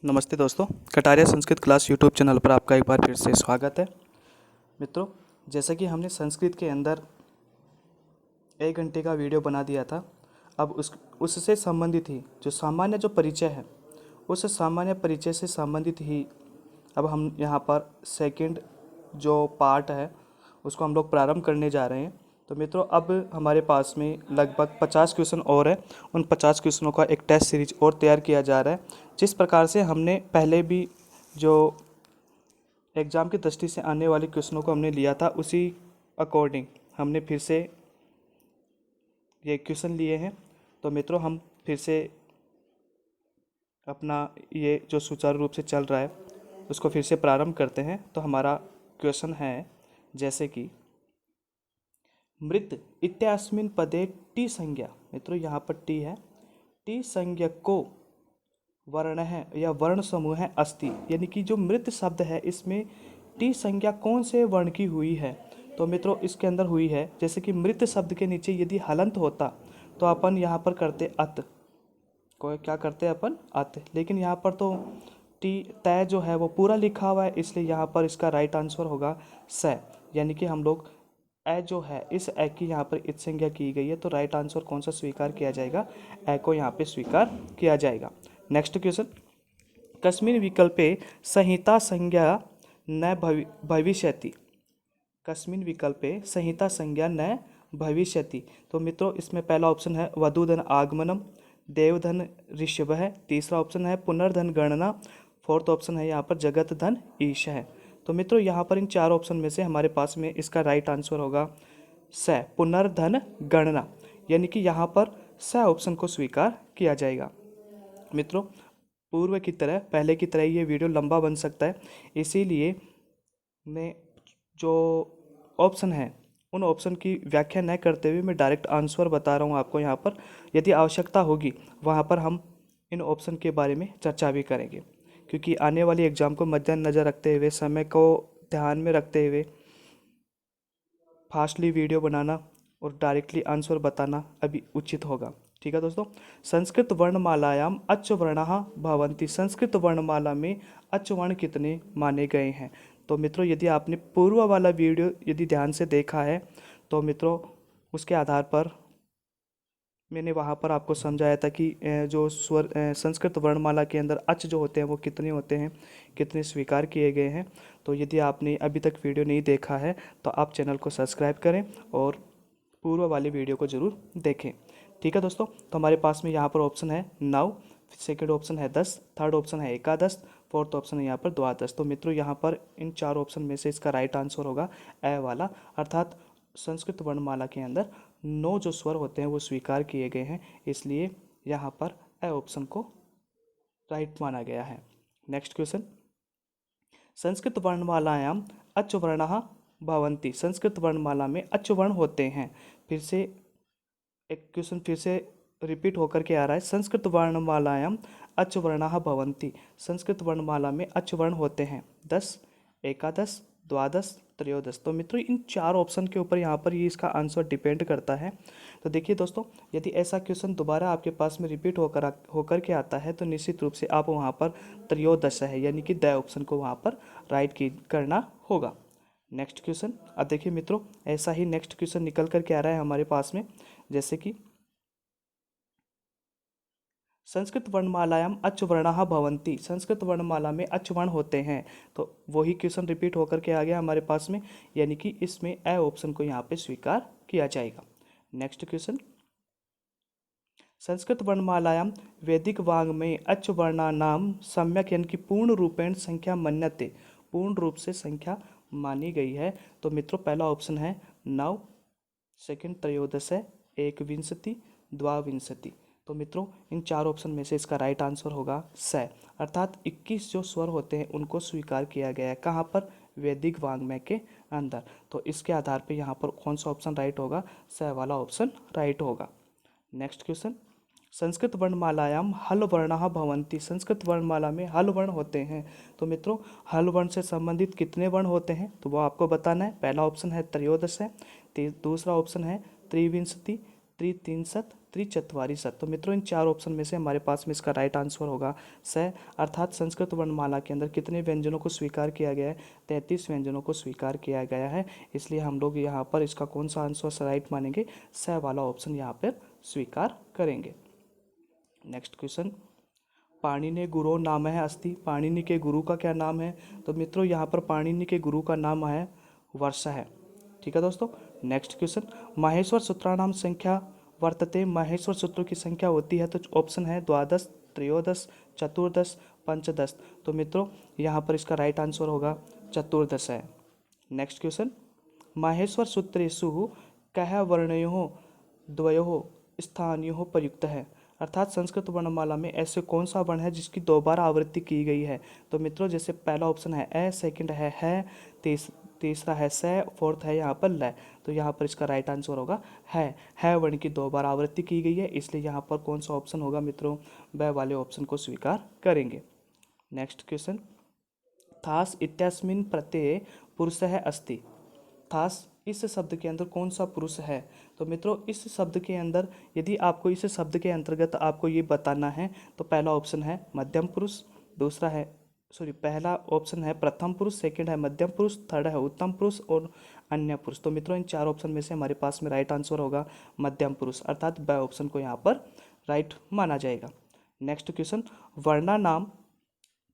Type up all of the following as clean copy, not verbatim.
नमस्ते दोस्तों, Kataria Sanskrit class YouTube channel पर आपका एक बार फिर से स्वागत है। मित्रों, जैसा कि हमने संस्कृत के अंदर 1 घंटे का वीडियो बना दिया था, अब उससे संबंधित ही जो सामान्य परिचय है, उस सामान्य परिचय से संबंधित ही अब हम यहाँ पर सेकंड जो पार्ट है उसको हम लोग प्रारंभ करने जा रहे हैं। तो मित्रों, अब हमारे पास में लगभग 50 क्वेश्चन और है। उन 50 क्वेश्चनों का एक टेस्ट सीरीज और तैयार किया जा रहा है। जिस प्रकार से हमने पहले भी जो एग्ज़ाम की दृष्टि से आने वाले क्वेश्चनों को हमने लिया था, उसी अकॉर्डिंग हमने फिर से ये क्वेश्चन लिए हैं। तो मित्रों, हम फिर से अपना ये जो सुचारू रूप से चल रहा है उसको फिर से प्रारंभ करते हैं। तो हमारा क्वेश्चन है जैसे कि मृत इत्यास्मिन् पदे टी संज्ञा। मित्रों, यहाँ पर टी है, टी संज्ञा को वर्ण है या वर्ण समूह है अस्ति, यानी कि जो मृत शब्द है इसमें टी संज्ञा कौन से वर्ण की हुई है। तो मित्रों, इसके अंदर हुई है जैसे कि मृत शब्द के नीचे यदि हलंत होता तो अपन यहाँ पर करते अत, को क्या करते अपन अत, लेकिन यहाँ पर तो टी तय जो है वो पूरा लिखा हुआ है, इसलिए यहाँ पर इसका राइट आंसर होगा स, यानी कि हम लोग ए जो है इस ए की यहाँ पर इत संज्ञा की गई है। तो राइट आंसर कौन सा स्वीकार किया जाएगा, ए को यहाँ पे स्वीकार किया जाएगा। नेक्स्ट क्वेश्चन, कस्मिन् विकल्पे संहिता संज्ञा न भविष्यति। कस्मिन् विकल्पे संहिता संज्ञा न भविष्यति। तो मित्रों, इसमें पहला ऑप्शन है वधूधन आगमनम, देवधन ऋषभ है, तीसरा ऑप्शन है पुनर्धन गणना, फोर्थ ऑप्शन है यहाँ पर जगत धन ईश है। तो मित्रों, यहाँ पर इन चार ऑप्शन में से हमारे पास में इसका राइट आंसर होगा स, पुनर्धन गणना, यानी कि यहाँ पर स ऑप्शन को स्वीकार किया जाएगा। मित्रों, पूर्व की तरह पहले की तरह ये वीडियो लंबा बन सकता है, इसीलिए मैं जो ऑप्शन है उन ऑप्शन की व्याख्या न करते हुए मैं डायरेक्ट आंसर बता रहा हूँ आपको। यहाँ पर यदि आवश्यकता होगी वहाँ पर हम इन ऑप्शन के बारे में चर्चा भी करेंगे, क्योंकि आने वाली एग्ज़ाम को मद्देनज़र रखते हुए, समय को ध्यान में रखते हुए फास्टली वीडियो बनाना और डायरेक्टली आंसर बताना अभी उचित होगा। ठीक है दोस्तों, संस्कृत वर्णमालायाम अच् वर्णाः भवन्ति। संस्कृत वर्णमाला में अच् वर्ण कितने माने गए हैं। तो मित्रों, यदि आपने पूर्व वाला वीडियो यदि ध्यान से देखा है तो मित्रों उसके आधार पर मैंने वहाँ पर आपको समझाया था कि जो स्वर संस्कृत वर्णमाला के अंदर अच जो होते हैं वो कितने होते हैं, कितने स्वीकार किए गए हैं। तो यदि आपने अभी तक वीडियो नहीं देखा है तो आप चैनल को सब्सक्राइब करें और पूर्व वाले वीडियो को ज़रूर देखें। ठीक है दोस्तों, तो हमारे पास में यहाँ पर ऑप्शन है 9, सेकेंड ऑप्शन है 10, थर्ड ऑप्शन है एकादश, फोर्थ ऑप्शन है यहाँ पर द्वादश। तो मित्रों, यहाँ पर इन चार ऑप्शन में से इसका राइट आंसर होगा ए वाला, अर्थात संस्कृत वर्णमाला के अंदर 9 जो स्वर होते हैं वो स्वीकार किए गए हैं, इसलिए यहाँ पर ए ऑप्शन को राइट माना गया है। नेक्स्ट क्वेश्चन, संस्कृत वर्णमालायाम अच् वर्णाः भवन्ति। संस्कृत वर्णमाला में अच् वर्ण होते हैं। फिर से एक क्वेश्चन फिर से रिपीट होकर के आ रहा है, संस्कृत वर्णमालायाम अच् वर्णाः भवन्ति। संस्कृत वर्णमाला में अच् वर्ण होते हैं 10, एकादश, द्वादश, त्रयोदश। तो मित्रों, इन चार ऑप्शन के ऊपर यहाँ पर ये इसका आंसर डिपेंड करता है। तो देखिए दोस्तों, यदि ऐसा क्वेश्चन दोबारा आपके पास में रिपीट होकर के आता है तो निश्चित रूप से आप वहाँ पर त्रयोदश है यानी कि द ऑप्शन को वहाँ पर राइट करना होगा। नेक्स्ट क्वेश्चन, अब देखिए मित्रों, ऐसा ही नेक्स्ट क्वेश्चन निकल करके आ रहा है हमारे पास में, जैसे कि संस्कृत वर्णमालायाम अच् वर्णाः भवन्ति। संस्कृत वर्णमाला में अच् वर्ण होते हैं। तो वही क्वेश्चन रिपीट होकर के आ गया हमारे पास में, यानी कि इसमें ए ऑप्शन को यहाँ पे स्वीकार किया जाएगा। नेक्स्ट क्वेश्चन, संस्कृत वर्णमालायाम वैदिक वांग में अच् वर्णानाम सम्यक यानी कि पूर्ण रूपेण संख्या मन्यते। पूर्ण रूप से संख्या मानी गई है। तो मित्रों, पहला ऑप्शन है 9, सेकंड त्रयोदश है, एकविंशति, द्वाविंशति। तो मित्रों, इन चार ऑप्शन में से इसका राइट आंसर होगा स, अर्थात 21 जो स्वर होते हैं उनको स्वीकार किया गया है। कहाँ पर, वैदिक वांग्मय के अंदर। तो इसके आधार पे यहाँ पर कौन सा ऑप्शन राइट होगा, स वाला ऑप्शन राइट होगा। नेक्स्ट क्वेश्चन, संस्कृत वर्णमालायाम हल वर्णाः भवन्ति। संस्कृत वर्णमाला में हल वर्ण होते हैं। तो मित्रों, हल वर्ण से संबंधित कितने वर्ण होते हैं तो वो आपको बताना है। पहला ऑप्शन है त्रयोदश है, दूसरा ऑप्शन है त्रिविंशति, त्रितिंशत, त्रिचत्वारिशत। तो मित्रों इन चार ऑप्शन में से हमारे पास में इसका राइट आंसर होगा स। अर्थात संस्कृत वर्णमाला के अंदर कितने व्यंजनों को स्वीकार किया गया है? 33 व्यंजनों को स्वीकार किया गया है। इसलिए हम लोग यहाँ पर इसका कौन सा आंसर राइट मानेंगे? स वाला ऑप्शन यहाँ पर स्वीकार करेंगे। नेक्स्ट क्वेश्चन, पाणिनि गुरु नाम है अस्ति। पाणिनि के गुरु का क्या नाम है? तो मित्रों यहाँ पर पाणिनि के गुरु का नाम है वर्षा है। ठीक है दोस्तों। नेक्स्ट क्वेश्चन, माहेश्वर सूत्राणाम संख्या वर्तते। माहेश्वर सूत्रों की संख्या होती है तो ऑप्शन है द्वादश, त्रयोदश, चतुर्दश, पंचदश। तो मित्रों यहाँ पर इसका राइट आंसर होगा चतुर्दश है। नेक्स्ट क्वेश्चन, माहेश्वर सूत्रेषु कः वर्णयोः द्वयोः स्थानयोः प्रयुक्त है। अर्थात संस्कृत वर्णमाला में ऐसे कौन सा वर्ण है जिसकी दोबारा आवृत्ति की गई है? तो मित्रों जैसे पहला ऑप्शन है ए, सेकंड है, तीसरा है स, फोर्थ है यहाँ पर ल। तो यहाँ पर इसका राइट आंसर होगा है वर्ण की दोबारा आवृत्ति की गई है, इसलिए यहाँ पर कौन सा ऑप्शन होगा मित्रों? ब वाले ऑप्शन को स्वीकार करेंगे। नेक्स्ट क्वेश्चन, थास इत्यस्मिन् प्रत्यये पुरुषः अस्ति। थास इस शब्द के अंदर कौन सा पुरुष है? तो मित्रों इस शब्द के अंदर यदि आपको इस शब्द के अंतर्गत आपको ये बताना है तो पहला ऑप्शन है मध्यम पुरुष, दूसरा है पहला ऑप्शन है प्रथम पुरुष, सेकंड है मध्यम पुरुष, थर्ड है उत्तम पुरुष और अन्य पुरुष। तो मित्रों इन चार ऑप्शन में से हमारे पास में राइट आंसर होगा मध्यम पुरुष, अर्थात ब ऑप्शन को यहाँ पर राइट माना जाएगा। नेक्स्ट क्वेश्चन, वर्णा नाम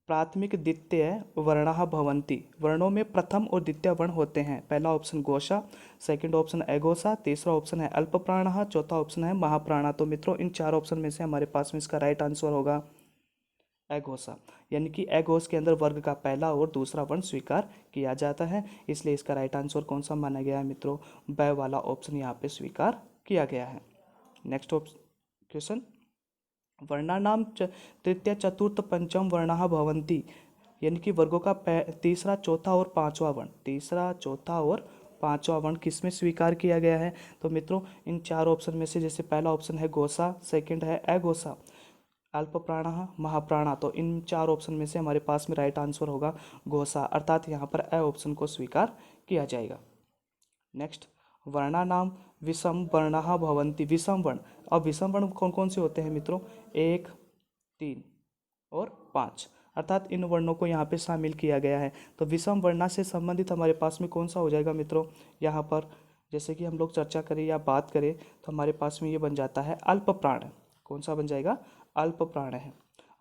प्राथमिक द्वितीय वर्णाः भवन्ति। वर्णों में प्रथम और द्वितीय वर्ण होते हैं। पहला ऑप्शन घोषा, सेकंड ऑप्शन अघोषा, तीसरा ऑप्शन है अल्प प्राणः, चौथा ऑप्शन है महाप्राणा। तो मित्रों इन चार ऑप्शन में से हमारे पास में इसका राइट आंसर होगा अघोषा, यानी कि अघोष के अंदर वर्ग का पहला और दूसरा वर्ण स्वीकार किया जाता है, इसलिए इसका राइट आंसर कौन सा माना गया है मित्रों? ब वाला ऑप्शन यहाँ पे स्वीकार किया गया है। नेक्स्ट क्वेश्चन, वर्णानाम तृतीय चतुर्थ पंचम वर्णाः भवन्ति। यानी कि वर्गों का तीसरा, चौथा और पांचवा वर्ण, तीसरा, चौथा और पांचवा वर्ण किसमें स्वीकार किया गया है? तो मित्रों इन चार ऑप्शन में से जैसे पहला ऑप्शन है घोषा, सेकंड है अघोषा, अल्प प्राणः, महाप्राणा। तो इन चार ऑप्शन में से हमारे पास में राइट आंसर होगा घोषा, अर्थात यहाँ पर अ ऑप्शन को स्वीकार किया जाएगा। नेक्स्ट, वर्णानाम विषम वर्णाः भवन्ति। विषम वर्ण, अब विषम वर्ण कौन कौन से होते हैं मित्रों? 1, 3 और 5, अर्थात इन वर्णों को यहाँ पे शामिल किया गया है। तो विषम वर्णा से संबंधित हमारे पास में कौन सा हो जाएगा मित्रों? यहाँ पर जैसे कि हम लोग चर्चा करें या बात करें तो हमारे पास में ये बन जाता है अल्प प्राण। कौन सा बन जाएगा? अल्प प्राण है।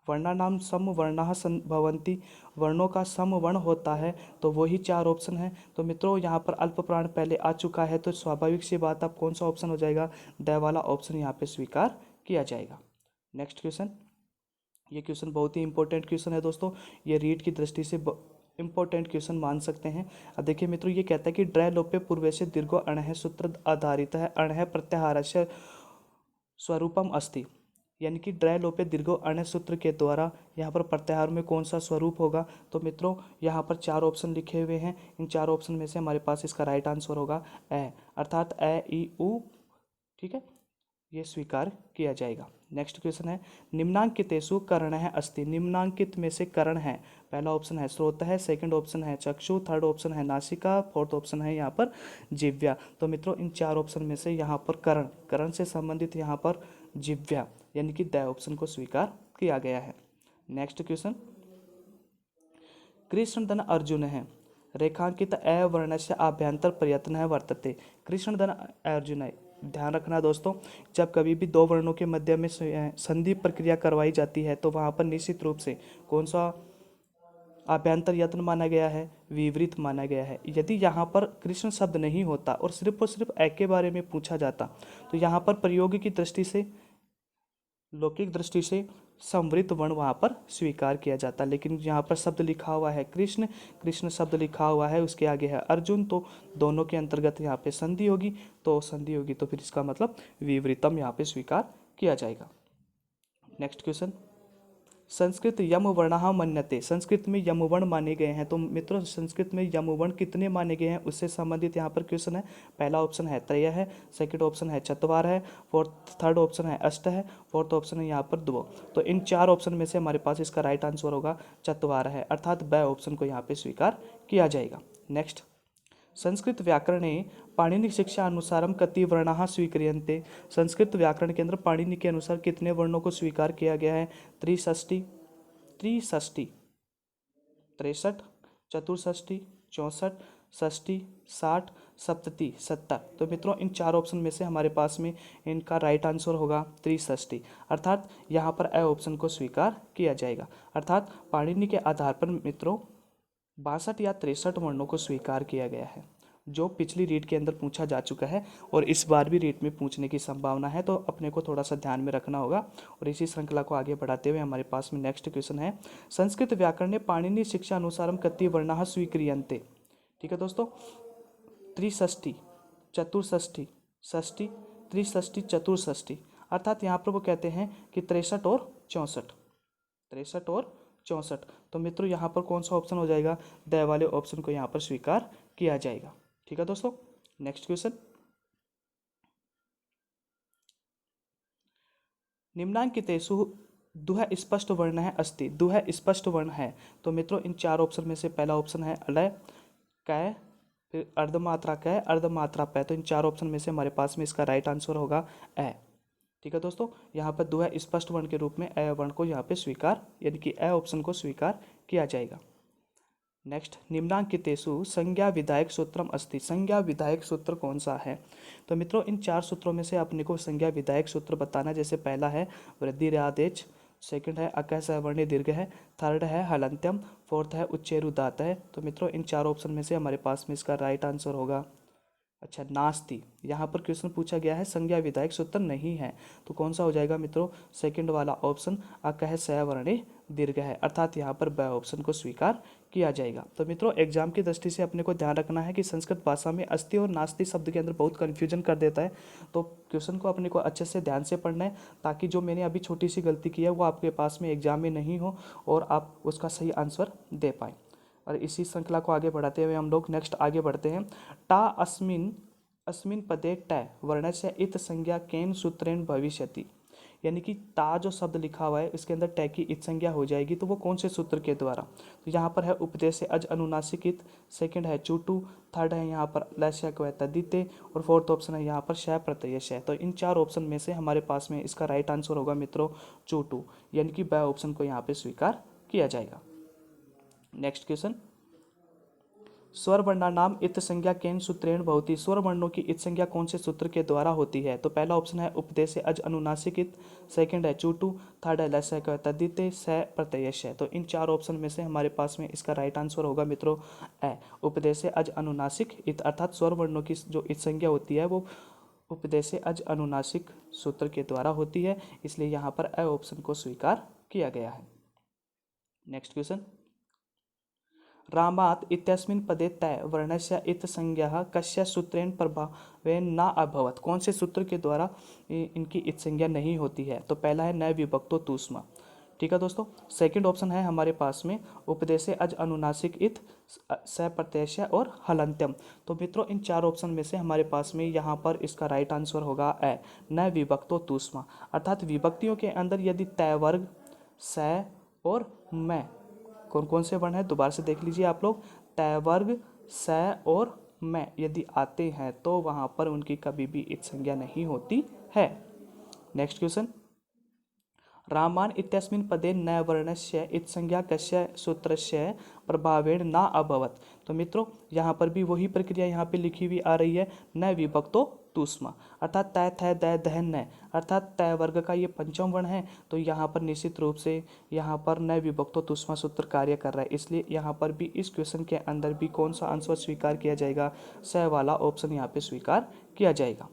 वर्णानाम सम वर्णाः भवन्ति। वर्णों का सम वर्ण होता है, तो वही चार ऑप्शन है। तो मित्रों यहाँ पर अल्प प्राण पहले आ चुका है, तो स्वाभाविक सी बात अब कौन सा ऑप्शन हो जाएगा? द वाला ऑप्शन यहाँ पे स्वीकार किया जाएगा। नेक्स्ट क्वेश्चन, ये क्वेश्चन बहुत ही इंपॉर्टेंट क्वेश्चन है दोस्तों, ये रीड की दृष्टि से इंपॉर्टेंट क्वेश्चन मान सकते हैं। अब देखिए मित्रों, ये कहता है कि ड्रय लोपे पूर्वस्य दीर्घो अणः सूत्र आधारित है, अणः प्रत्याहारस्य स्वरूपम अस्ति। यानी कि ड्रय लोपे दीर्घो अण्य सूत्र के द्वारा यहाँ पर प्रत्याहार में कौन सा स्वरूप होगा? तो मित्रों यहाँ पर चार ऑप्शन लिखे हुए हैं, इन चार ऑप्शन में से हमारे पास इसका राइट आंसर होगा ए, अर्थात ए ई उ। ठीक है, ये स्वीकार किया जाएगा। नेक्स्ट क्वेश्चन है, निम्नांकितेषु करणः अस्ति। निम्नांकित में से करण है, पहला ऑप्शन है स्रोत है, सेकंड ऑप्शन है चक्षु, थर्ड ऑप्शन है नासिका, फोर्थ ऑप्शन है यहाँ पर जिव्या। तो मित्रों इन चार ऑप्शन में से यहाँ पर करण से संबंधित यहाँ पर जिव्या यानी कि द ऑप्शन को स्वीकार किया गया है। नेक्स्ट क्वेश्चन, कृष्णधन अर्जुन है रेखांकित अ वर्णस्य आभ्यंतर प्रयत्न वर्तते। कृष्णधन अर्जुन है, ध्यान रखना दोस्तों, जब कभी भी दो वर्णों के मध्य में संधि प्रक्रिया करवाई जाती है तो वहाँ पर निश्चित रूप से कौन सा आभ्यंतर यत्न माना गया है? विवृत माना गया है। यदि यहाँ पर कृष्ण शब्द नहीं होता और सिर्फ ए के बारे में पूछा जाता तो यहाँ पर प्रयोग की दृष्टि से, लौकिक दृष्टि से संवृत वर्ण वहाँ पर स्वीकार किया जाता, लेकिन यहाँ पर शब्द लिखा हुआ है कृष्ण, कृष्ण शब्द लिखा हुआ है, उसके आगे है अर्जुन, तो दोनों के अंतर्गत यहाँ पे संधि होगी, तो फिर इसका मतलब विवृतम यहाँ पे स्वीकार किया जाएगा। नेक्स्ट क्वेश्चन, संस्कृत यम वर्णः मन्यते। संस्कृत में यम वर्ण माने गए हैं। तो मित्रों संस्कृत में यम वर्ण कितने माने गए हैं उससे संबंधित यहाँ पर क्वेश्चन है। पहला ऑप्शन है त्रय है, सेकंड ऑप्शन है चत्वार है, थर्ड ऑप्शन है अष्ट है, फोर्थ ऑप्शन है यहाँ पर द्वौ। तो इन चार ऑप्शन में से हमारे पास इसका राइट आंसर होगा चत्वार है, अर्थात ब ऑप्शन को यहाँ पे स्वीकार किया जाएगा। नेक्स्ट, संस्कृत व्याकरणे पाणिनि शिक्षा अनुसारम कति वर्णाः स्वीक्रियन्ते। संस्कृत व्याकरण के अंदर पाणिनि के अनुसार कितने वर्णों को स्वीकार किया गया है? त्रिषष्टि, त्रिषष्टि, 63, चतुर्षष्टि, 64, षष्टि, 60, सप्तति, 70। तो मित्रों इन चार ऑप्शन में से हमारे पास में इनका राइट आंसर होगा त्रिषष्टि, अर्थात यहाँ पर ए ऑप्शन को स्वीकार किया जाएगा। अर्थात पाणिनि के आधार पर मित्रों 62 या 63 वर्णों को स्वीकार किया गया है, जो पिछली रीट के अंदर पूछा जा चुका है और इस बार भी रीट में पूछने की संभावना है, तो अपने को थोड़ा सा ध्यान में रखना होगा। और इसी श्रृंखला को आगे बढ़ाते हुए हमारे पास में नेक्स्ट क्वेश्चन है, संस्कृत व्याकरण पाणिनि शिक्षा अनुसारम कति वर्णाः स्वीक्रियन्ते। ठीक है दोस्तों, त्रिषष्टि, चतुर्षष्टि, षष्टि, त्रिषष्टि, चतुर्षष्टि, अर्थात यहाँ पर वो कहते हैं कि 63 और 64, 63 और 64। तो मित्रों यहाँ पर कौन सा ऑप्शन हो जाएगा? द वाले ऑप्शन को यहाँ पर स्वीकार किया जाएगा। ठीक है दोस्तों, नेक्स्ट क्वेश्चन, निम्नांकितेषु दुह स्पष्ट वर्ण है अस्ति। दुह स्पष्ट वर्ण है, तो मित्रों इन चार ऑप्शन में से पहला ऑप्शन है अलय, कै, फिर अर्धमात्रा कै, अर्धमात्रा पै। तो इन चार ऑप्शन में से हमारे पास में इसका राइट आंसर होगा ए। ठीक है दोस्तों, यहाँ पर दुह स्पष्ट वर्ण के रूप में ए वर्ण को यहाँ पे स्वीकार, यानी कि ए ऑप्शन को स्वीकार किया जाएगा। नेक्स्ट, निम्नांकितेषु संज्ञा विधायक सूत्रम अस्ति। संज्ञा विधायक सूत्र कौन सा है? तो मित्रों इन चार सूत्रों में से अपने को संज्ञा विधायक सूत्र बताना। जैसे पहला है वृद्धिरादेश, सेकंड है अकह सवर्णी दीर्घ है, थर्ड है हलंत्यम, फोर्थ है उच्चेरुदात है। तो मित्रों इन चार ऑप्शन में से हमारे पास में इसका राइट आंसर होगा अच्छा नास्ति। यहाँ पर क्वेश्चन पूछा गया है संज्ञा विधायक सूत्र नहीं है, तो कौन सा हो जाएगा मित्रों? सेकंड वाला ऑप्शन अकह सवर्णे दीर्घ है, अर्थात यहाँ पर ब ऑप्शन को स्वीकार किया जाएगा। तो मित्रों एग्जाम की दृष्टि से अपने को ध्यान रखना है कि संस्कृत भाषा में अस्ति और नास्ति शब्द के अंदर बहुत कन्फ्यूजन कर देता है, तो क्वेश्चन को अपने को अच्छे से ध्यान से पढ़ना है, ताकि जो मैंने अभी छोटी सी गलती की है वो आपके पास में एग्जाम में नहीं हो और आप उसका सही आंसर दे पाएँ। और इसी श्रृंखला को आगे बढ़ाते हुए हम लोग नेक्स्ट आगे बढ़ते हैं। टा अस्मिन अस्मिन पदे टै वर्णस्य इत संज्ञा केन सूत्रेण भविष्यति। यानी कि ता जो शब्द लिखा हुआ है इसके अंदर टै की इत संज्ञा हो जाएगी, तो वो कौन से सूत्र के द्वारा? तो यहाँ पर है उपदेश से अज अनुनासिक इत, सेकंड है चूटू, थर्ड है यहाँ पर लस्य क्व तद्धिते, और फोर्थ ऑप्शन है यहाँ पर शय प्रत्यय शय। तो इन चार ऑप्शन में से हमारे पास में इसका राइट आंसर होगा मित्रों चूटू, यानी कि ब ऑप्शन को यहाँ पे स्वीकार किया जाएगा। नेक्स्ट क्वेश्चन, स्वर वर्णानाम इत संज्ञा केन सूत्रेण भवति। स्वर वर्णों की इत संज्ञा कौन से सूत्र के द्वारा होती है? तो पहला ऑप्शन है उपदेश अज अनुनासिक इत, सेकंड है चूटू, थर्ड है लस्य क तद्धिते, स प्रत्यय शय। तो इन चार ऑप्शन में से हमारे पास में इसका राइट आंसर होगा मित्रों ए उपदेश अज अनुनासिक इत, अर्थात स्वर वर्णों की जो इत संज्ञा होती है वो उपदेश अज अनुनासिक सूत्र के द्वारा होती है, इसलिए यहाँ पर ए ऑप्शन को स्वीकार किया गया है। नेक्स्ट क्वेश्चन, रामात इत्यस्मिन् पदे तय वर्णस्य इत संज्ञा कस्य सूत्रेण प्रभावेन न अभवत। कौन से सूत्र के द्वारा इनकी इत संज्ञा नहीं होती है? तो पहला है न विभक्तो तूष्मा। ठीक है दोस्तों, सेकंड ऑप्शन है हमारे पास में उपदेशे अज अनुनासिक इत, स प्रत्यय और हलंत्यम। तो मित्रों इन चार ऑप्शन में से हमारे पास में यहाँ पर इसका राइट आंसर होगा ए न विभक्तो तूष्मा, अर्थात विभक्तियों के अंदर यदि तय वर्ग, स और मैं, कौन कौन से वर्ण है दोबारा से देख लीजिए आप लोग, तय वर्ग, स और मैं यदि आते हैं तो वहाँ पर उनकी कभी भी इत संज्ञा नहीं होती है। नेक्स्ट क्वेश्चन, रामायण इत्यस्मिन् पदे न वर्णस्य इत संज्ञा कस्य सूत्रस्य प्रभावेण न अभवत। तो मित्रों यहाँ पर भी वही प्रक्रिया यहाँ पे लिखी हुई आ रही है, न विभक्तो तूष्मा, अर्थात तय थ द ध न, अर्थात तय वर्ग का ये पंचम वर्ण है, तो यहाँ पर निश्चित रूप से यहाँ पर न विभक्तो तूष्मा सूत्र कार्य कर रहा है, इसलिए यहाँ पर भी इस क्वेश्चन के अंदर भी कौन सा आंसर स्वीकार किया जाएगा? स वाला ऑप्शन यहाँ पे स्वीकार किया जाएगा।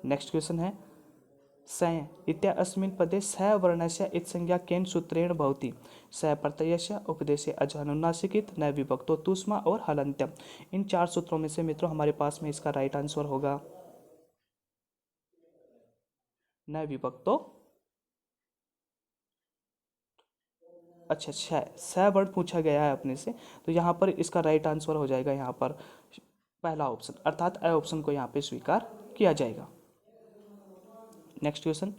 नेक्स्ट क्वेश्चन है, स इत्यस्मिन् पदे स वर्णस्य इत संज्ञा केन सूत्रेण भवति। स प्रत्ययस्य उपदेशे अज अनुनासिक इत, न विभक्तो तूष्मा और हलंत्यम। इन चार सूत्रों में से मित्रों हमारे पास में इसका राइट आंसर होगा न विभक्तो, अच्छा स वर्ड पूछा गया है अपने से, तो यहाँ पर इसका राइट आंसर हो जाएगा यहाँ पर पहला ऑप्शन, अर्थात ए ऑप्शन को यहाँ पे स्वीकार किया जाएगा। नेक्स्ट क्वेश्चन,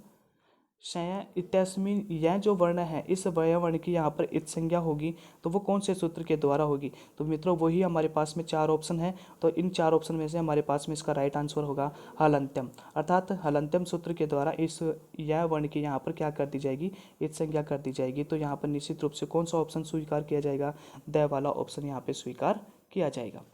शय इत्यस्मिन, यह जो वर्ण है इस वय वर्ण की यहाँ पर इत संज्ञा होगी तो वो कौन से सूत्र के द्वारा होगी? तो मित्रों वही हमारे पास में 4 ऑप्शन है, तो इन 4 ऑप्शन में से हमारे पास में इसका राइट आंसर होगा हलंत्यम, अर्थात हलंत्यम सूत्र के द्वारा इस यह वर्ण की यहाँ पर क्या कर दी जाएगी? इत संज्ञा कर दी जाएगी। तो यहाँ पर निश्चित रूप से कौन सा ऑप्शन स्वीकार किया जाएगा? द वाला ऑप्शन यहाँ पे स्वीकार किया जाएगा।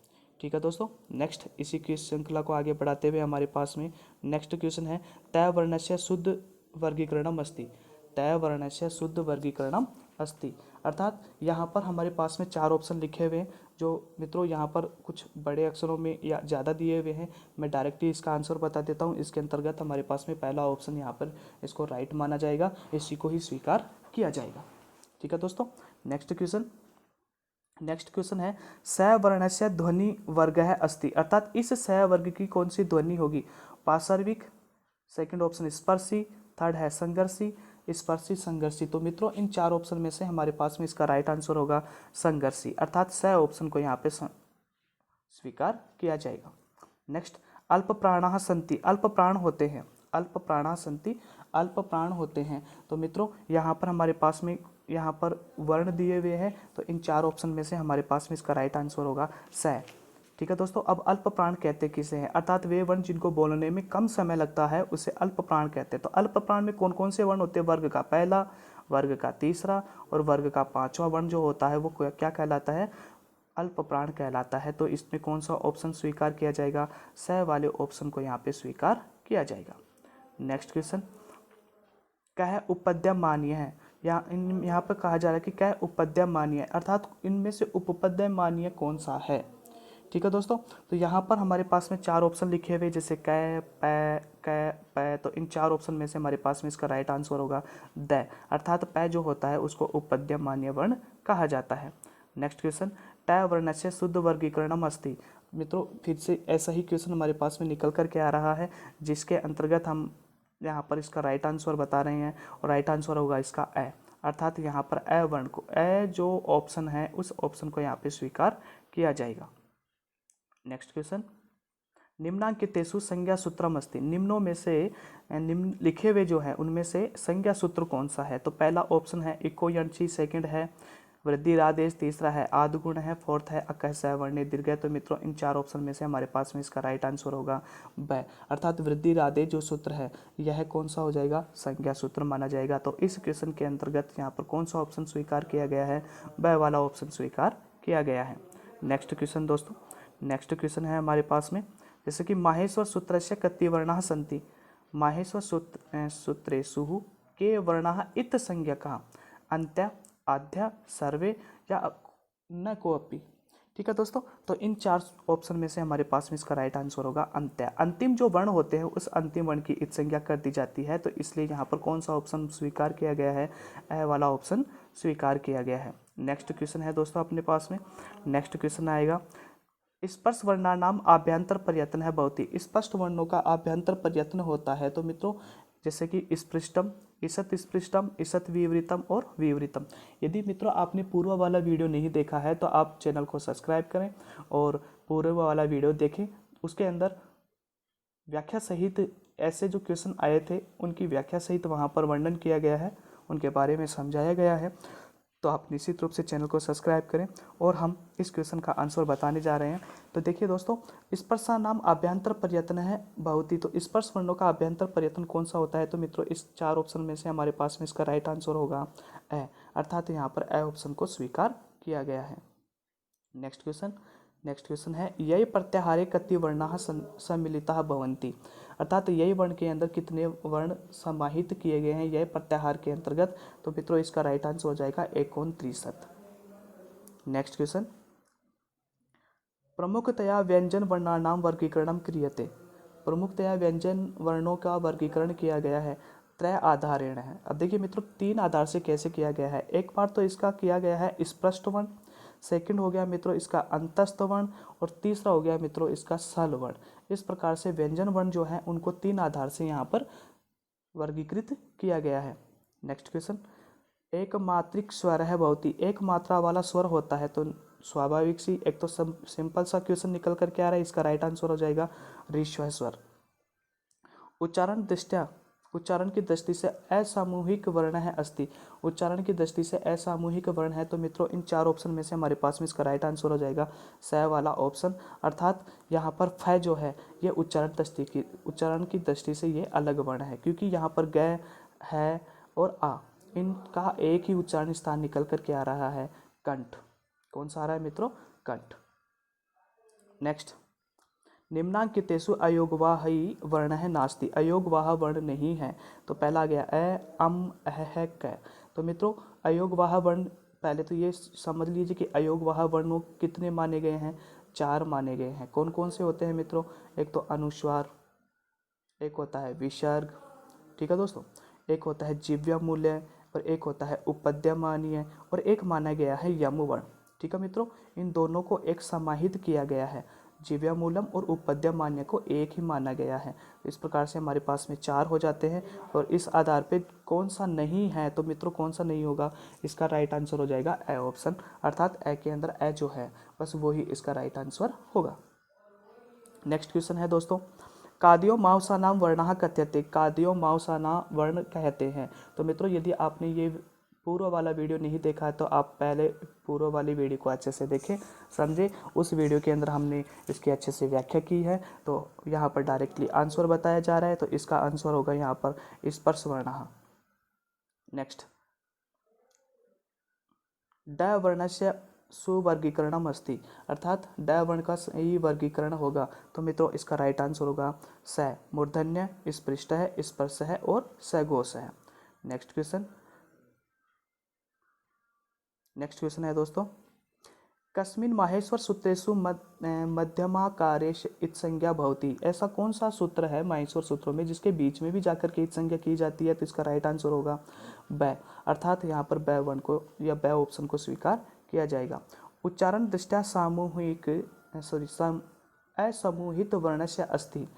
ठीक है दोस्तों, नेक्स्ट इसी की श्रृंखला को आगे बढ़ाते हुए हमारे पास में नेक्स्ट क्वेश्चन है, तय वर्णस्य शुद्ध वर्गीकरणम अस्ति, तय वर्णस्य शुद्ध वर्गीकरणम अस्ति, अर्थात यहाँ पर हमारे पास में 4 ऑप्शन लिखे हुए हैं जो मित्रों यहाँ पर कुछ बड़े अक्षरों में या ज़्यादा दिए हुए हैं। मैं डायरेक्टली इसका आंसर बता देता हूँ। इसके अंतर्गत हमारे पास में पहला ऑप्शन यहाँ पर इसको राइट माना जाएगा, इसी को ही स्वीकार किया जाएगा। ठीक है दोस्तों, नेक्स्ट क्वेश्चन है, स वर्णस्य ध्वनि वर्ग है अस्ति, अर्थात इस स वर्ग की कौन सी ध्वनि होगी? पार्श्विक, सेकंड ऑप्शन स्पर्शी, थर्ड है संघर्षी, स्पर्शी, संघर्षी। तो मित्रों इन 4 ऑप्शन में से हमारे पास में इसका राइट आंसर होगा संघर्षी, अर्थात स ऑप्शन को यहाँ पे स्वीकार किया जाएगा। नेक्स्ट, अल्प प्राणाः सन्ति, अल्प प्राण होते हैं, अल्प प्राणाः सन्ति, अल्प प्राण होते हैं। तो मित्रों यहाँ पर हमारे पास में यहाँ पर वर्ण दिए हुए हैं, तो इन 4 ऑप्शन में से हमारे पास में इसका राइट आंसर होगा स। ठीक है दोस्तों, अब अल्प प्राण कहते किसे हैं? अर्थात वे वर्ण जिनको बोलने में कम समय लगता है उसे अल्प प्राण कहते हैं। तो अल्प प्राण में कौन कौन से वर्ण होते हैं? वर्ग का पहला, वर्ग का तीसरा और वर्ग का 5वां वर्ण जो होता है वो क्या कहलाता है? अल्प प्राण कहलाता है। तो इसमें कौन सा ऑप्शन स्वीकार किया जाएगा? स वाले ऑप्शन को यहाँ पे स्वीकार किया जाएगा। नेक्स्ट क्वेश्चन, कह उपपद्य मान्य है, यहाँ पर कहा जा रहा है कि कह उपपद्य मान्य है, अर्थात इनमें से उपपद्य मान्य कौन सा है? ठीक है दोस्तों, तो यहाँ पर हमारे पास में 4 ऑप्शन लिखे हुए जैसे कै, पै, कै, पै, तो इन 4 ऑप्शन में से हमारे पास में इसका राइट आंसर होगा द, अर्थात पै जो होता है उसको उपपद्य मान्य वर्ण कहा जाता है। नेक्स्ट क्वेश्चन, टै वर्णस्य शुद्ध वर्गीकरणम अस्ति, मित्रों फिर से ऐसा ही क्वेश्चन हमारे पास में निकल कर के आ रहा है जिसके अंतर्गत हम यहाँ पर इसका राइट आंसर बता रहे हैं और राइट आंसर होगा इसका ए, अर्थात यहाँ पर ए वर्ण को, ए जो ऑप्शन है उस ऑप्शन को यहाँ पे स्वीकार किया जाएगा। नेक्स्ट क्वेश्चन, निम्नांकितेषु संज्ञा सूत्रम अस्ति, निम्नों में से निम्न लिखे हुए जो है उनमें से संज्ञा सूत्र कौन सा है? तो पहला ऑप्शन है इको यंची, सेकंड है वृद्धिरादेश, तीसरा है आद्गुण है, फोर्थ है अकह सवर्णे दीर्घ। तो मित्रों इन 4 ऑप्शन में से हमारे पास में इसका राइट आंसर होगा ब, अर्थात वृद्धिरादेश जो सूत्र है यह कौन सा हो जाएगा? संज्ञा सूत्र माना जाएगा। तो इस क्वेश्चन के अंतर्गत यहाँ पर कौन सा ऑप्शन स्वीकार किया गया है? ब वाला ऑप्शन स्वीकार किया गया है। नेक्स्ट क्वेश्चन दोस्तों, नेक्स्ट क्वेश्चन है हमारे पास में जैसे कि माहेश्वर सूत्रस्य कति वर्णाः सन्ति, माहेश्वर सूत्रेषु के वर्णाः इत संज्ञकः अन्त्य, आद्य, सर्वे या न कोऽपि। ठीक है दोस्तों, तो इन 4 ऑप्शन में से हमारे पास में इसका राइट आंसर होगा अंत्य, अंतिम जो वर्ण होते हैं उस अंतिम वर्ण की इत संज्ञा कर दी जाती है। तो इसलिए यहाँ पर कौन सा ऑप्शन स्वीकार किया गया है? ए वाला ऑप्शन स्वीकार किया गया है। नेक्स्ट क्वेश्चन है दोस्तों अपने पास में, नेक्स्ट क्वेश्चन आएगा, स्पर्श वर्णानाम आभ्यंतर प्रयत्न है भवति, स्पष्ट वर्णों का आभ्यंतर प्रयत्न होता है। तो मित्रों जैसे कि स्पृष्टम, ईसत स्पृष्टम, ईसत विवृतम और विवृतम। यदि मित्रों आपने पूर्व वाला वीडियो नहीं देखा है तो आप चैनल को सब्सक्राइब करें और पूर्व वाला वीडियो देखें, उसके अंदर व्याख्या सहित ऐसे जो क्वेश्चन आए थे उनकी व्याख्या सहित वहाँ पर वर्णन किया गया है, उनके बारे में समझाया गया है। तो आप निश्चित रूप से चैनल को सब्सक्राइब करें और हम इस क्वेश्चन का आंसर बताने जा रहे हैं। तो देखिए दोस्तों, स्पर्शानाम आभ्यंतर प्रयत्न है भवति, तो स्पर्श वर्णों का आभ्यंतर प्रयत्न कौन सा होता है? तो मित्रों इस 4 ऑप्शन में से हमारे पास में इसका राइट आंसर होगा ए, अर्थात यहाँ पर ए ऑप्शन को स्वीकार किया गया है। नेक्स्ट क्वेश्चन है यही प्रत्याहारे कति वर्णाः सम्मिलिताः भवन्ति, अर्थात यही वर्ण के अंदर कितने वर्ण समाहित किए गए हैं यह प्रत्याहार के अंतर्गत? तो मित्रों इसका राइट आंसर हो जाएगा 69। नेक्स्ट क्वेश्चन, प्रमुखतया व्यंजन वर्णानाम वर्गीकरणम क्रियते, प्रमुखतया व्यंजन वर्णों का वर्गीकरण किया गया है त्रय आधारेण है। अब देखिए मित्रों 3 आधार से कैसे किया गया है। एक बार तो इसका किया गया है स्पष्ट वर्ण, सेकंड हो गया मित्रों इसका अंतस्थ वर्ण और तीसरा हो गया मित्रों इसका सल वर्ण। इस प्रकार से व्यंजन वर्ण जो है उनको 3 आधार से यहाँ पर वर्गीकृत किया गया है। नेक्स्ट क्वेश्चन, एक मात्रिक स्वर है भवति, एक मात्रा वाला स्वर होता है। तो स्वाभाविक सी एक तो सिंपल सा क्वेश्चन निकल कर क्या आ रहा है, इसका राइट आंसर हो जाएगा ऋस्व स्वर। उच्चारण की दृष्टि से असामूहिक वर्ण है अस्ति। उच्चारण की दृष्टि से असामूहिक वर्ण है, तो मित्रों इन चार ऑप्शन में से हमारे पास में इसका राइट आंसर हो जाएगा स वाला ऑप्शन। अर्थात यहाँ पर फ जो है ये उच्चारण की दृष्टि से ये अलग वर्ण है, क्योंकि यहाँ पर ग है और आ इनका एक ही उच्चारण स्थान निकल करके आ रहा है कंठ। कौन सा आ रहा है मित्रों? कंठ। नेक्स्ट, निम्नांकितेषु अयोगवाही वर्ण है नास्ति। अयोगवाह वर्ण नहीं है, तो पहला आ गया अ, अम, अह, क। तो मित्रों अयोगवाह वर्ण, पहले तो ये समझ लीजिए कि अयोगवाह वर्ण कितने माने गए हैं? 4 माने गए हैं। कौन कौन से होते हैं मित्रों? एक तो अनुस्वार, एक होता है विसर्ग, ठीक है दोस्तों, एक होता है जिह्वा मूल्य और एक होता है उपपद्यमानीय और एक माना गया है यम वर्ण। ठीक है मित्रों, इन दोनों को एक समाहित किया गया है। जिव्या मूलम और उपपद्यमान्य को एक ही माना गया है। इस प्रकार से हमारे पास में 4 हो जाते हैं और इस आधार पे कौन सा नहीं है, तो मित्रों कौन सा नहीं होगा? इसका राइट आंसर हो जाएगा ए ऑप्शन, अर्थात ए के अंदर ए जो है बस वही इसका राइट आंसर होगा। नेक्स्ट क्वेश्चन है दोस्तों, कादियो मावसानाम वर्णः कथ्यते। कादियो मावसाना वर्ण कहते हैं। तो मित्रों यदि आपने ये पूर्व वाला वीडियो नहीं देखा है तो आप पहले पूर्व वाली वीडियो को अच्छे से देखें, समझे। उस वीडियो के अंदर हमने इसकी अच्छे से व्याख्या की है। तो यहाँ पर डायरेक्टली आंसर बताया जा रहा है, तो इसका आंसर होगा यहाँ पर स्पर्श वर्णः। नेक्स्ट, ड वर्णस्य सुवर्गीकरणम अस्ति, अर्थात ड वर्ण का सही वर्गीकरण होगा। तो मित्रों इसका राइट आंसर होगा स मूर्धन्य, स्पृष्ट है, स्पर्श है और सघोष है। नेक्स्ट क्वेश्चन है दोस्तों, कस्मिन् माहेश्वर सूत्रेषु मध्यमाकारेश इत्संज्ञा भवति। ऐसा कौन सा सूत्र है माहेश्वर सूत्रों में जिसके बीच में भी जाकर के इत्संज्ञा की जाती है? तो इसका राइट आंसर होगा ब, अर्थात यहाँ पर ब वर्ण को या ब ऑप्शन को स्वीकार किया जाएगा। उच्चारण दृष्टया असमूहित वर्णस्य अस्ति।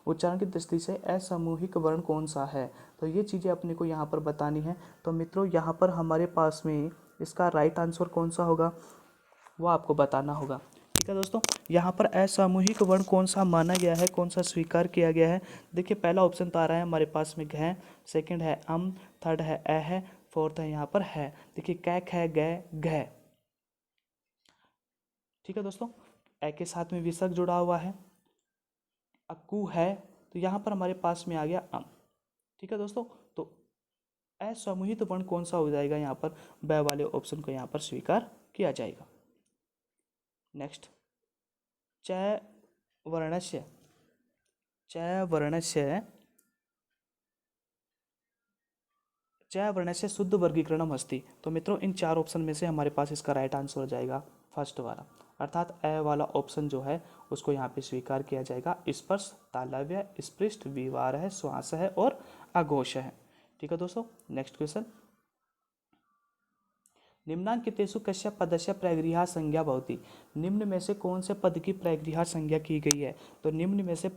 उच्चारण की दृष्टि से असमूहिक वर्ण कौन सा है? तो ये चीज़ें अपने को यहाँ पर बतानी है। तो मित्रों यहाँ पर हमारे पास में इसका राइट आंसर कौन सा होगा वो आपको बताना होगा। ठीक है दोस्तों, यहाँ पर असामूहिक वर्ण कौन सा माना गया है, कौन सा स्वीकार किया गया है? देखिए पहला ऑप्शन तो आ रहा है हमारे पास में घ, सेकंड है अम, थर्ड है अ है, फोर्थ है यहाँ पर है। देखिए कै ख ग घ। ठीक है दोस्तों, ए के साथ में विसर्ग जुड़ा हुआ है, अक्कू है, तो यहाँ पर हमारे पास में आ गया अम। ठीक है दोस्तों, तो असमूहित वर्ण कौन सा हो जाएगा? यहाँ पर ब वाले ऑप्शन को यहाँ पर स्वीकार किया जाएगा। नेक्स्ट, च वर्णस्य शुद्ध वर्गीकरणम अस्ति। तो मित्रों इन 4 ऑप्शन में से हमारे पास इसका राइट आंसर हो जाएगा फर्स्ट वाला, अर्थात अ वाला ऑप्शन जो है उसको यहाँ पे स्वीकार किया जाएगा। स्पर्श, तालव्य, स्पृष्ट, विवार है, श्वास है और अघोष है। ठीक है दोस्तों, नेक्स्ट क्वेश्चन, निम्नांकितेषु कस्य पदस्य प्रगृह्य संज्ञा भवति। निम्न में से कौन से पद की प्रगृह्य संज्ञा की गई है? तो निम्न में से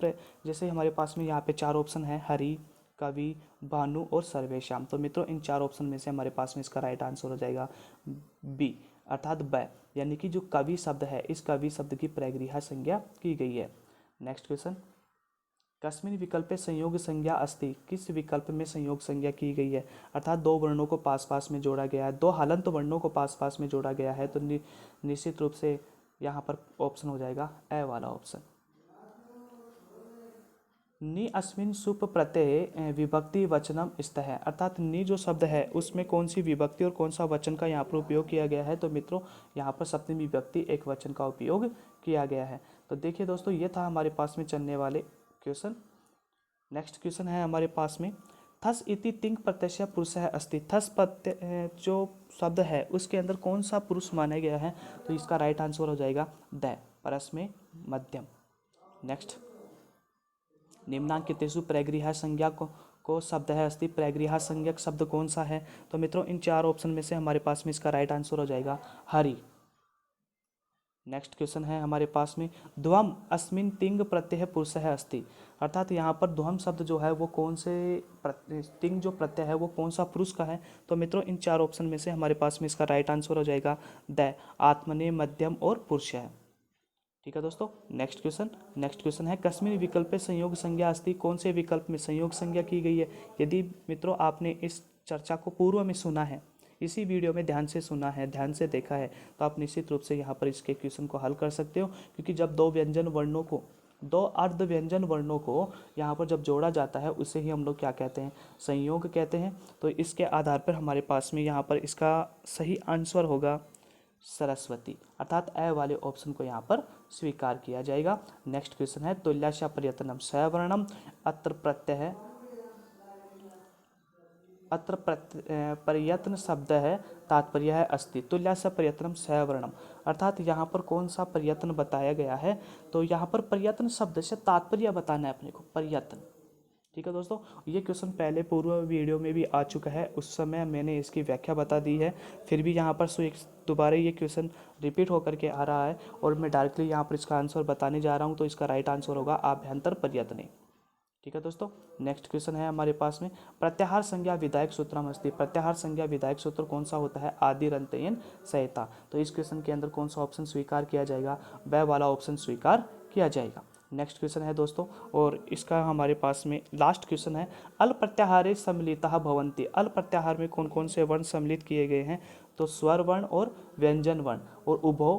जैसे हमारे पास में यहाँ पे 4 ऑप्शन है, हरि, कवि, भानु और सर्वेश्याम। तो मित्रों इन 4 ऑप्शन में से हमारे पास में इसका राइट आंसर हो जाएगा बी, अर्थात ब, यानी कि जो कवि शब्द है इस कवि शब्द की प्रगृह्य संज्ञा की गई है। नेक्स्ट क्वेश्चन, कस्मिन् विकल्पे संयोग संज्ञा अस्ति। किस विकल्प में संयोग संज्ञा की गई है? अर्थात 2 वर्णों को पास पास में जोड़ा गया है, 2 हलंत वर्णों को पास पास में जोड़ा गया है। तो निश्चित रूप से यहाँ पर ऑप्शन हो जाएगा ए वाला ऑप्शन। नि अस्मिन् सुप प्रत्यय विभक्ति वचनम स्तः है, अर्थात नि जो शब्द है उसमें कौन सी विभक्ति और कौन सा वचन का यहाँ पर उपयोग किया गया है? तो मित्रों यहाँ पर सप्तमी विभक्ति एक वचन का उपयोग किया गया है। तो देखिए दोस्तों ये था हमारे पास में चलने वाले क्वेश्चन। नेक्स्ट क्वेश्चन है हमारे पास में, थस इति तिंग प्रत्यय पुरुष है अस्ति। थस प्रत्यय जो शब्द है उसके अंदर कौन सा पुरुष माना गया है? तो इसका राइट आंसर हो जाएगा द, परस में मध्यम। नेक्स्ट, निम्नांकितेषु प्रगृह्य संज्ञा को शब्द है अस्ति। प्रगृह्य संज्ञक शब्द कौन सा है? तो मित्रों इन 4 ऑप्शन में से हमारे पास में इसका राइट आंसर हो जाएगा हरि। नेक्स्ट क्वेश्चन है हमारे पास में, ध्वम अस्मिन् तिंग प्रत्यय पुरुष है अस्ति, अर्थात यहाँ पर ध्वम शब्द जो है वो कौन से तिंग जो प्रत्यय है वो कौन सा पुरुष का है? तो मित्रों इन 4 ऑप्शन में से हमारे पास में इसका राइट आंसर हो जाएगा द, आत्मने, मध्यम और पुरुष है। ठीक है दोस्तों। नेक्स्ट क्वेश्चन है कश्मीर विकल्प पे संयोग संज्ञा अस्ति, कौन से विकल्प में संयोग संज्ञा की गई है। यदि मित्रों आपने इस चर्चा को पूर्व में सुना है, इसी वीडियो में ध्यान से सुना है, ध्यान से देखा है, तो आप निश्चित रूप से यहाँ पर इसके क्वेश्चन को हल कर सकते हो, क्योंकि जब दो अर्ध व्यंजन वर्णों को यहाँ पर जब जोड़ा जाता है उसे ही हम लोग क्या कहते हैं, संयोग कहते हैं। तो इसके आधार पर हमारे पास में यहाँ पर इसका सही आंसर होगा सरस्वती, अर्थात ए वाले ऑप्शन को यहाँ पर स्वीकार किया जाएगा। नेक्स्ट क्वेश्चन है तुल्याशा प्रयत्नम सवर्णम, अत्र प्रयत्न शब्द है, तात्पर्य है अस्ति, तुल्याशा प्रयत्नम सवर्णम, अर्थात यहाँ पर कौन सा प्रयत्न बताया गया है। तो यहाँ पर प्रयत्न शब्द से तात्पर्य बताना है अपने को, प्रयत्न। ठीक है दोस्तों, ये क्वेश्चन पहले पूर्व वीडियो में भी आ चुका है, उस समय मैंने इसकी व्याख्या बता दी है, फिर भी यहाँ पर दोबारा ये क्वेश्चन रिपीट होकर के आ रहा है और मैं डायरेक्टली यहाँ पर इसका आंसर बताने जा रहा हूँ। तो इसका राइट आंसर होगा आभ्यंतर प्रयत्न। ठीक है दोस्तों। नेक्स्ट क्वेश्चन है हमारे पास में प्रत्याहार संज्ञा विधायक सूत्रम अस्ति, प्रत्याहार संज्ञा विधायक सूत्र कौन सा होता है, आदिरंतयन संहिता। तो इस क्वेश्चन के अंदर कौन सा ऑप्शन स्वीकार किया जाएगा, वह वाला ऑप्शन स्वीकार किया जाएगा। नेक्स्ट क्वेश्चन है दोस्तों, और इसका हमारे पास में लास्ट क्वेश्चन है अल प्रत्याहारे सम्मिलिता भवन्ति, अल प्रत्याहार में कौन कौन से वर्ण सम्मिलित किए गए हैं। तो स्वर वर्ण और व्यंजन वर्ण और उभो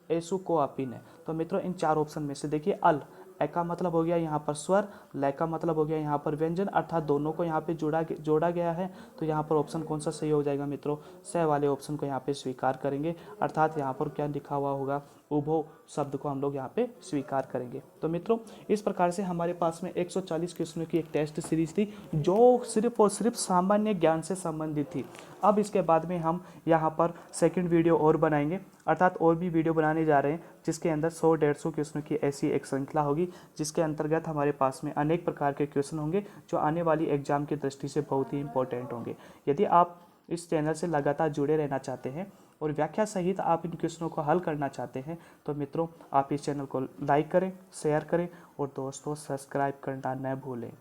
एसु को अपीन है। तो मित्रों इन चार ऑप्शन में से देखिए, अल ए का मतलब हो गया यहाँ पर स्वर, लय का मतलब हो गया यहाँ पर व्यंजन, अर्थात दोनों को यहाँ पे जोड़ा गया है। तो यहाँ पर ऑप्शन कौन सा सही हो जाएगा मित्रों, स वाले ऑप्शन को यहाँ पे स्वीकार करेंगे, अर्थात यहाँ पर क्या लिखा हुआ होगा, उभो शब्द को हम लोग यहाँ पे स्वीकार करेंगे। तो मित्रों इस प्रकार से हमारे पास में 140 क्वेश्चनों की एक टेस्ट सीरीज थी जो सिर्फ और सिर्फ सामान्य ज्ञान से संबंधित थी। अब इसके बाद में हम यहाँ पर सेकंड वीडियो और बनाएंगे, अर्थात और भी वीडियो बनाने जा रहे हैं जिसके अंदर 100-150 क्वेश्चनों की ऐसी एक श्रृंखला होगी, जिसके अंतर्गत हमारे पास में अनेक प्रकार के क्वेश्चन होंगे जो आने वाली एग्जाम की दृष्टि से बहुत ही इंपॉर्टेंट होंगे। यदि आप इस चैनल से लगातार जुड़े रहना चाहते हैं और व्याख्या सहित आप इन क्वेश्चनों को हल करना चाहते हैं, तो मित्रों आप इस चैनल को लाइक करें, शेयर करें और दोस्तों सब्सक्राइब करना न भूलें।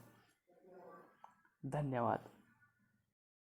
धन्यवाद।